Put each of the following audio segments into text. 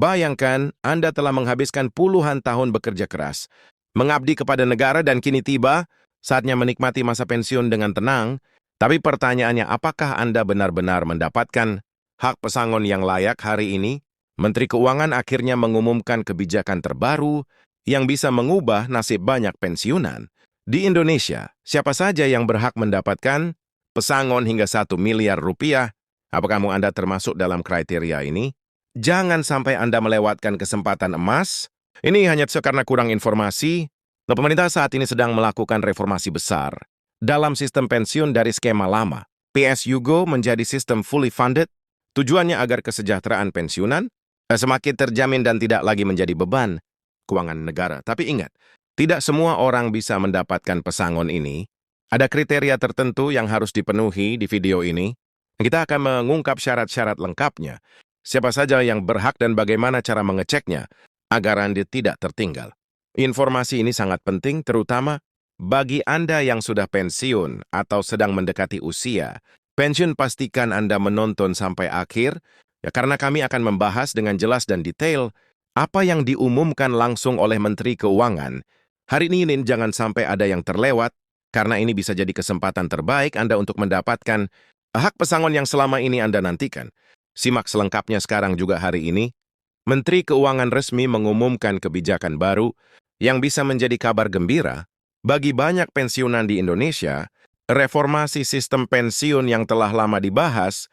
Bayangkan Anda telah menghabiskan puluhan tahun bekerja keras, mengabdi kepada negara dan kini tiba saatnya menikmati masa pensiun dengan tenang. Tapi pertanyaannya, apakah Anda benar-benar mendapatkan hak pesangon yang layak hari ini? Menteri Keuangan akhirnya mengumumkan kebijakan terbaru yang bisa mengubah nasib banyak pensiunan. Di Indonesia, siapa saja yang berhak mendapatkan pesangon hingga 1 miliar rupiah? Apakah Anda termasuk dalam kriteria ini? Jangan sampai Anda melewatkan kesempatan emas. Ini hanya karena kurang informasi. Pemerintah saat ini sedang melakukan reformasi besar dalam sistem pensiun dari skema lama, PSUGO menjadi sistem fully funded. Tujuannya agar kesejahteraan pensiunan semakin terjamin dan tidak lagi menjadi beban keuangan negara. Tapi ingat, tidak semua orang bisa mendapatkan pesangon ini. Ada kriteria tertentu yang harus dipenuhi di video ini. Kita akan mengungkap syarat-syarat lengkapnya. Siapa saja yang berhak dan bagaimana cara mengeceknya agar Anda tidak tertinggal. Informasi ini sangat penting terutama bagi Anda yang sudah pensiun atau sedang mendekati usia. Pensiun pastikan Anda menonton sampai akhir, ya karena kami akan membahas dengan jelas dan detail apa yang diumumkan langsung oleh Menteri Keuangan. Hari ini jangan sampai ada yang terlewat, karena ini bisa jadi kesempatan terbaik Anda untuk mendapatkan hak pesangon yang selama ini Anda nantikan. Simak selengkapnya sekarang juga hari ini. Menteri Keuangan resmi mengumumkan kebijakan baru yang bisa menjadi kabar gembira bagi banyak pensiunan di Indonesia. Reformasi sistem pensiun yang telah lama dibahas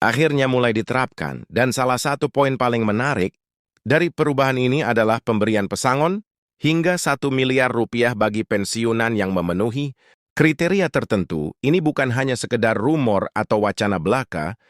akhirnya mulai diterapkan, dan salah satu poin paling menarik dari perubahan ini adalah pemberian pesangon hingga 1 miliar rupiah bagi pensiunan yang memenuhi kriteria tertentu. Ini bukan hanya sekedar rumor atau wacana belaka,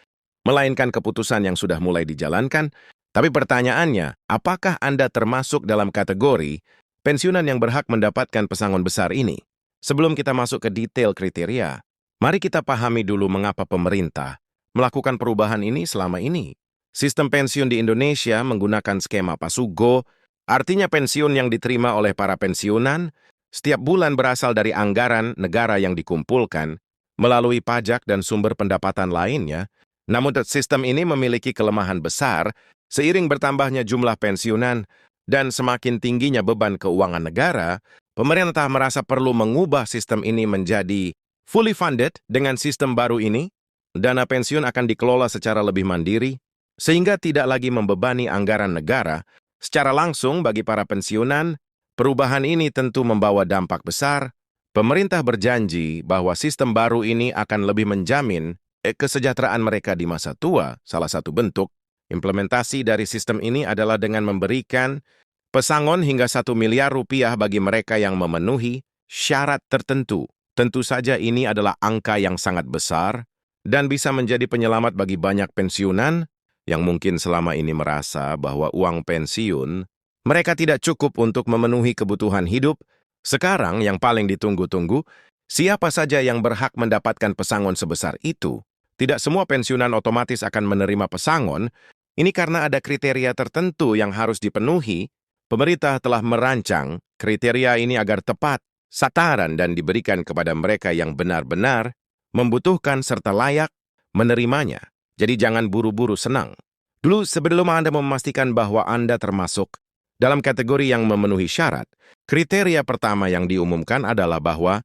melainkan keputusan yang sudah mulai dijalankan. Tapi pertanyaannya, apakah Anda termasuk dalam kategori pensiunan yang berhak mendapatkan pesangon besar ini? Sebelum kita masuk ke detail kriteria, mari kita pahami dulu mengapa pemerintah melakukan perubahan ini selama ini. Sistem pensiun di Indonesia menggunakan skema PASUGO, artinya pensiun yang diterima oleh para pensiunan setiap bulan berasal dari anggaran negara yang dikumpulkan melalui pajak dan sumber pendapatan lainnya. Namun sistem ini memiliki kelemahan besar seiring bertambahnya jumlah pensiunan dan semakin tingginya beban keuangan negara. Pemerintah merasa perlu mengubah sistem ini menjadi fully funded. Dengan sistem baru ini, dana pensiun akan dikelola secara lebih mandiri, sehingga tidak lagi membebani anggaran negara secara langsung bagi para pensiunan. Perubahan ini tentu membawa dampak besar. Pemerintah berjanji bahwa sistem baru ini akan lebih menjamin kesejahteraan mereka di masa tua. Salah satu bentuk implementasi dari sistem ini adalah dengan memberikan pesangon hingga 1 miliar rupiah bagi mereka yang memenuhi syarat tertentu. Tentu saja ini adalah angka yang sangat besar dan bisa menjadi penyelamat bagi banyak pensiunan yang mungkin selama ini merasa bahwa uang pensiun mereka tidak cukup untuk memenuhi kebutuhan hidup. Sekarang yang paling ditunggu-tunggu, siapa saja yang berhak mendapatkan pesangon sebesar itu? Tidak semua pensiunan otomatis akan menerima pesangon. Ini karena ada kriteria tertentu yang harus dipenuhi. Pemerintah telah merancang kriteria ini agar tepat sasaran dan diberikan kepada mereka yang benar-benar membutuhkan serta layak menerimanya. Jadi jangan buru-buru senang. Dulu sebelum Anda memastikan bahwa Anda termasuk dalam kategori yang memenuhi syarat, kriteria pertama yang diumumkan adalah bahwa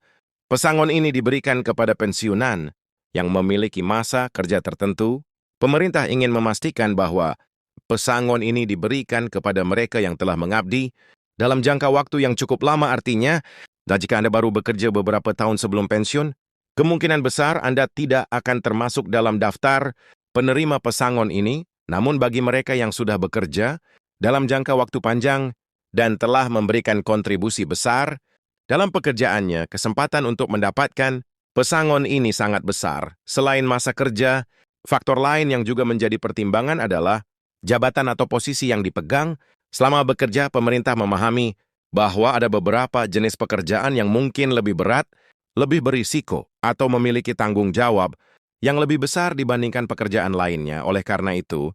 pesangon ini diberikan kepada pensiunan yang memiliki masa kerja tertentu. Pemerintah ingin memastikan bahwa pesangon ini diberikan kepada mereka yang telah mengabdi dalam jangka waktu yang cukup lama. Artinya, jika Anda baru bekerja beberapa tahun sebelum pensiun, kemungkinan besar Anda tidak akan termasuk dalam daftar penerima pesangon ini. Namun bagi mereka yang sudah bekerja dalam jangka waktu panjang dan telah memberikan kontribusi besar dalam pekerjaannya, kesempatan untuk mendapatkan pesangon ini sangat besar. Selain masa kerja, faktor lain yang juga menjadi pertimbangan adalah jabatan atau posisi yang dipegang. Selama bekerja, pemerintah memahami bahwa ada beberapa jenis pekerjaan yang mungkin lebih berat, lebih berisiko, atau memiliki tanggung jawab yang lebih besar dibandingkan pekerjaan lainnya. Oleh karena itu,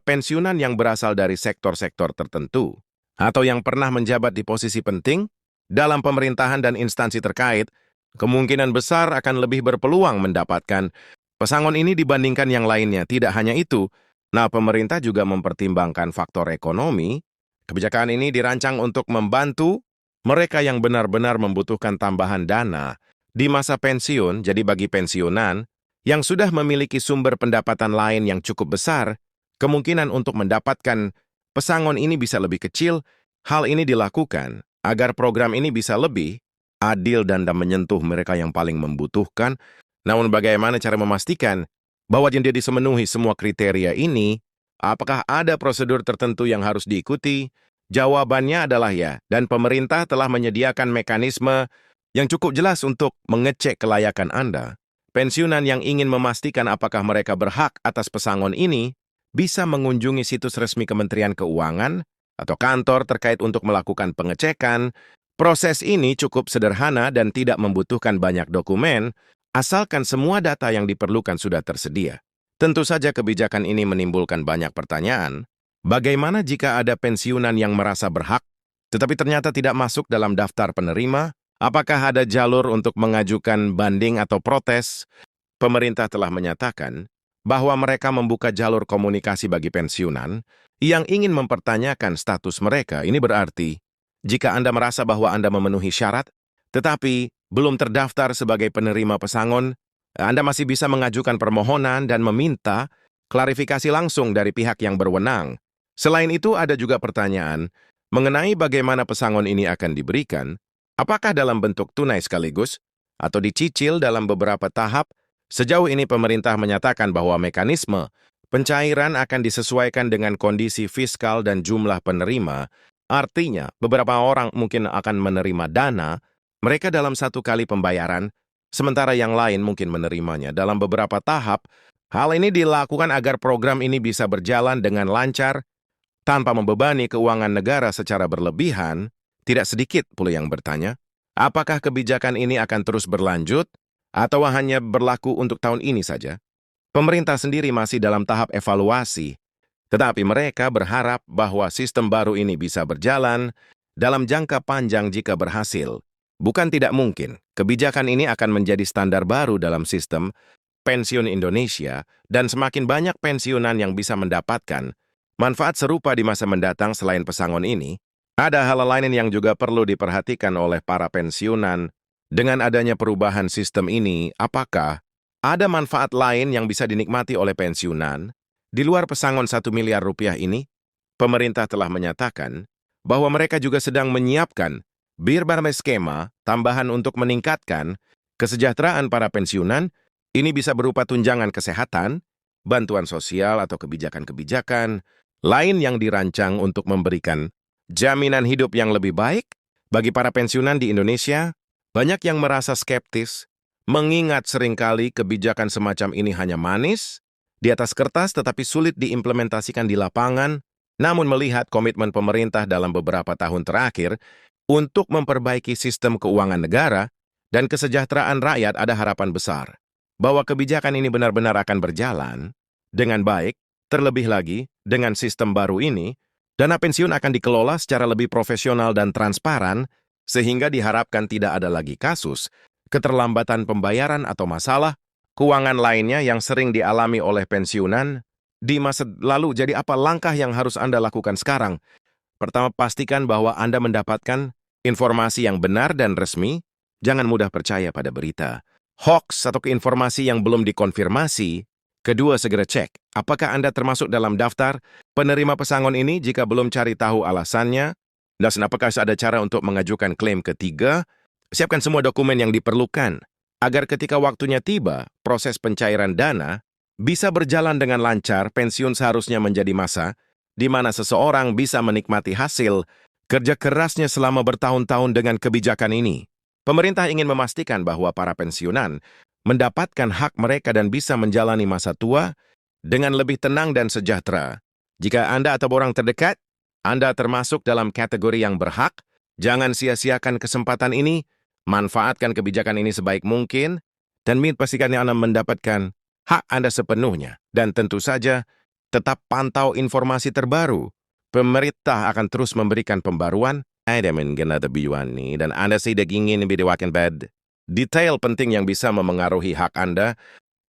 pensiunan yang berasal dari sektor-sektor tertentu atau yang pernah menjabat di posisi penting dalam pemerintahan dan instansi terkait, kemungkinan besar akan lebih berpeluang mendapatkan pesangon ini dibandingkan yang lainnya. Tidak hanya itu, Nah, pemerintah juga mempertimbangkan faktor ekonomi. Kebijakan ini dirancang untuk membantu mereka yang benar-benar membutuhkan tambahan dana di masa pensiun. Jadi bagi pensiunan yang sudah memiliki sumber pendapatan lain yang cukup besar, kemungkinan untuk mendapatkan pesangon ini bisa lebih kecil. Hal ini dilakukan agar program ini bisa lebih adil dan menyentuh mereka yang paling membutuhkan. Namun bagaimana cara memastikan bahwa dia bisa memenuhi semua kriteria ini? Apakah ada prosedur tertentu yang harus diikuti? Jawabannya adalah ya, dan pemerintah telah menyediakan mekanisme yang cukup jelas untuk mengecek kelayakan Anda. Pensiunan yang ingin memastikan apakah mereka berhak atas pesangon ini bisa mengunjungi situs resmi Kementerian Keuangan atau kantor terkait untuk melakukan pengecekan. Proses ini cukup sederhana dan tidak membutuhkan banyak dokumen, asalkan semua data yang diperlukan sudah tersedia. Tentu saja kebijakan ini menimbulkan banyak pertanyaan. Bagaimana jika ada pensiunan yang merasa berhak, tetapi ternyata tidak masuk dalam daftar penerima? Apakah ada jalur untuk mengajukan banding atau protes? Pemerintah telah menyatakan bahwa mereka membuka jalur komunikasi bagi pensiunan yang ingin mempertanyakan status mereka. Ini berarti, jika Anda merasa bahwa Anda memenuhi syarat, tetapi belum terdaftar sebagai penerima pesangon, Anda masih bisa mengajukan permohonan dan meminta klarifikasi langsung dari pihak yang berwenang. Selain itu, ada juga pertanyaan mengenai bagaimana pesangon ini akan diberikan, apakah dalam bentuk tunai sekaligus, atau dicicil dalam beberapa tahap. Sejauh ini pemerintah menyatakan bahwa mekanisme pencairan akan disesuaikan dengan kondisi fiskal dan jumlah penerima. Artinya, beberapa orang mungkin akan menerima dana mereka dalam satu kali pembayaran, sementara yang lain mungkin menerimanya dalam beberapa tahap. Hal ini dilakukan agar program ini bisa berjalan dengan lancar, tanpa membebani keuangan negara secara berlebihan. Tidak sedikit pula yang bertanya, apakah kebijakan ini akan terus berlanjut, atau hanya berlaku untuk tahun ini saja? Pemerintah sendiri masih dalam tahap evaluasi, tetapi mereka berharap bahwa sistem baru ini bisa berjalan dalam jangka panjang jika berhasil. Bukan tidak mungkin, kebijakan ini akan menjadi standar baru dalam sistem pensiun Indonesia, dan semakin banyak pensiunan yang bisa mendapatkan manfaat serupa di masa mendatang. Selain pesangon ini, ada hal lain yang juga perlu diperhatikan oleh para pensiunan. Dengan adanya perubahan sistem ini, apakah ada manfaat lain yang bisa dinikmati oleh pensiunan di luar pesangon 1 miliar rupiah ini? Pemerintah telah menyatakan bahwa mereka juga sedang menyiapkan berbagai skema tambahan untuk meningkatkan kesejahteraan para pensiunan. Ini bisa berupa tunjangan kesehatan, bantuan sosial, atau kebijakan-kebijakan lain yang dirancang untuk memberikan jaminan hidup yang lebih baik bagi para pensiunan di Indonesia. Banyak yang merasa skeptis, mengingat seringkali kebijakan semacam ini hanya manis di atas kertas tetapi sulit diimplementasikan di lapangan. Namun melihat komitmen pemerintah dalam beberapa tahun terakhir untuk memperbaiki sistem keuangan negara dan kesejahteraan rakyat, ada harapan besar bahwa kebijakan ini benar-benar akan berjalan dengan baik. Terlebih lagi, dengan sistem baru ini, dana pensiun akan dikelola secara lebih profesional dan transparan, sehingga diharapkan tidak ada lagi kasus keterlambatan pembayaran atau masalah keuangan lainnya yang sering dialami oleh pensiunan di masa lalu. Jadi apa langkah yang harus Anda lakukan sekarang? Pertama, pastikan bahwa Anda mendapatkan informasi yang benar dan resmi. Jangan mudah percaya pada berita hoax atau informasi yang belum dikonfirmasi. Kedua, segera cek apakah Anda termasuk dalam daftar penerima pesangon ini. Jika belum, cari tahu alasannya. Dan apakah ada cara untuk mengajukan klaim? Ketiga, siapkan semua dokumen yang diperlukan agar ketika waktunya tiba, proses pencairan dana bisa berjalan dengan lancar. Pensiun seharusnya menjadi masa di mana seseorang bisa menikmati hasil kerja kerasnya selama bertahun-tahun. Dengan kebijakan ini, pemerintah ingin memastikan bahwa para pensiunan mendapatkan hak mereka dan bisa menjalani masa tua dengan lebih tenang dan sejahtera. Jika Anda atau orang terdekat Anda termasuk dalam kategori yang berhak, jangan sia-siakan kesempatan ini. Manfaatkan kebijakan ini sebaik mungkin, dan pastikan Anda mendapatkan hak Anda sepenuhnya. Dan tentu saja, tetap pantau informasi terbaru. Pemerintah akan terus memberikan pembaruan. Dan Anda tidak ingin dibidiwakan bad. Detail penting yang bisa memengaruhi hak Anda.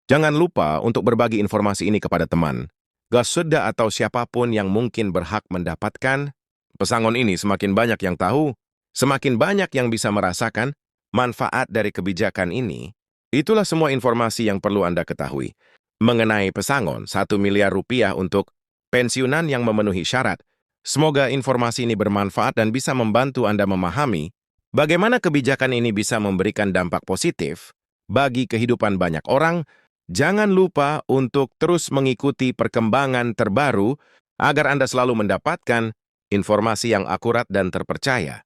Jangan lupa untuk berbagi informasi ini kepada teman Gasuda atau siapapun yang mungkin berhak mendapatkan. Pesangon ini semakin banyak yang tahu, semakin banyak yang bisa merasakan manfaat dari kebijakan ini. Itulah semua informasi yang perlu Anda ketahui. Mengenai pesangon, 1 miliar rupiah untuk pensiunan yang memenuhi syarat. Semoga informasi ini bermanfaat dan bisa membantu Anda memahami bagaimana kebijakan ini bisa memberikan dampak positif bagi kehidupan banyak orang. Jangan lupa untuk terus mengikuti perkembangan terbaru agar Anda selalu mendapatkan informasi yang akurat dan terpercaya.